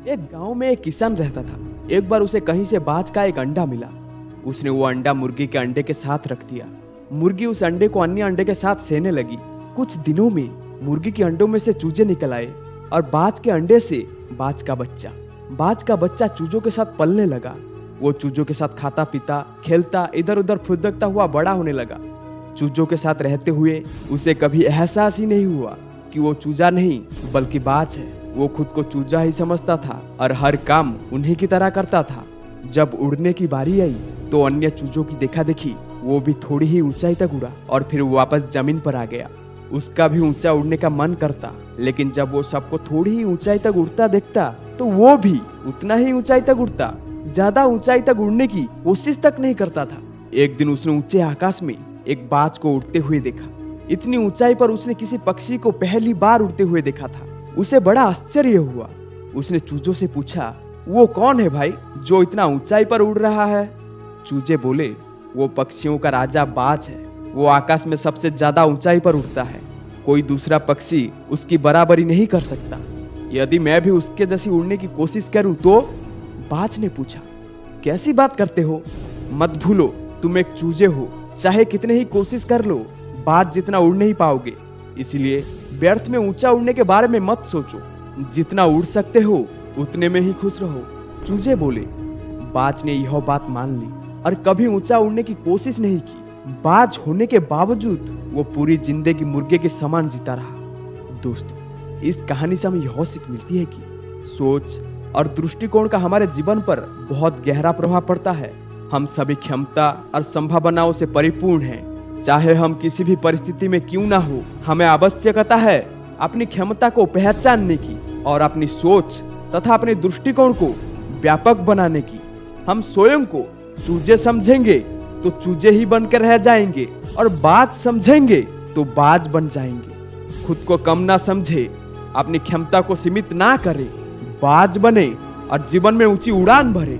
एक गांव में एक किसान रहता था। एक बार उसे कहीं से बाज का एक अंडा मिला। उसने वो अंडा मुर्गी के अंडे के साथ रख दिया। मुर्गी उस अंडे को अन्य अंडे के साथ सेने लगी। कुछ दिनों में मुर्गी के अंडों में से चूजे निकल आए और बाज के अंडे से बाज का बच्चा। बाज का बच्चा चूजों के साथ पलने लगा। वो चूजों के साथ खाता पीता खेलता इधर उधर फुदकता हुआ बड़ा होने लगा। चूजों के साथ रहते हुए उसे कभी एहसास ही नहीं हुआ कि वो चूजा नहीं बल्कि बाज है। वो खुद को चूजा ही समझता था और हर काम उन्हीं की तरह करता था। जब उड़ने की बारी आई तो अन्य चूजों की देखा देखी वो भी थोड़ी ही ऊंचाई तक उड़ा और फिर वापस जमीन पर आ गया। उसका भी ऊंचा उड़ने का मन करता, लेकिन जब वो सबको थोड़ी ही ऊंचाई तक उड़ता देखता तो वो भी उतना ही ऊंचाई तक उड़ता, ज्यादा ऊंचाई तक उड़ने की कोशिश तक नहीं करता था। एक दिन उसने ऊंचे आकाश में एक बाज को उड़ते हुए देखा। इतनी ऊंचाई पर उसने किसी पक्षी को पहली बार उड़ते हुए देखा था। उसे बड़ा आश्चर्य हुआ। उसने चूजों से पूछा, वो कौन है भाई जो इतना ऊंचाई पर उड़ रहा है? चूजे बोले, वो पक्षियों का राजा बाज है। वो आकाश में सबसे ज्यादा ऊंचाई पर उड़ता है। कोई दूसरा पक्षी उसकी बराबरी नहीं कर सकता। यदि मैं भी उसके जैसी उड़ने की कोशिश करूं तो? बाज ने पूछा। कैसी बात करते हो? मत भूलो तुम एक चूजे हो। चाहे कितने ही कोशिश कर लो, बाज जितना उड़ नहीं पाओगे। इसलिए व्यर्थ में ऊंचा उड़ने के बारे में मत सोचो। जितना उड़ सकते हो उतने में ही खुश रहो। चूजे बोले। बाज ने यह बात मान ली और कभी ऊंचा उड़ने की कोशिश नहीं की। बाज होने के बावजूद वो पूरी जिंदगी मुर्गे के समान जीता रहा। दोस्तों, इस कहानी से हमें यह सीख मिलती है कि सोच और दृष्टिकोण का हमारे जीवन पर बहुत गहरा प्रभाव पड़ता है। हम सभी क्षमता और संभावनाओं से परिपूर्ण हैं। चाहे हम किसी भी परिस्थिति में क्यों ना हो, हमें आवश्यकता है अपनी क्षमता को पहचानने की और अपनी सोच तथा अपने दृष्टिकोण को व्यापक बनाने की। हम स्वयं को चूजे समझेंगे तो चूजे ही बनकर रह जाएंगे और बाज समझेंगे तो बाज बन जाएंगे। खुद को कम ना समझे, अपनी क्षमता को सीमित ना करे, बाज बने और जीवन में ऊंची उड़ान भरे।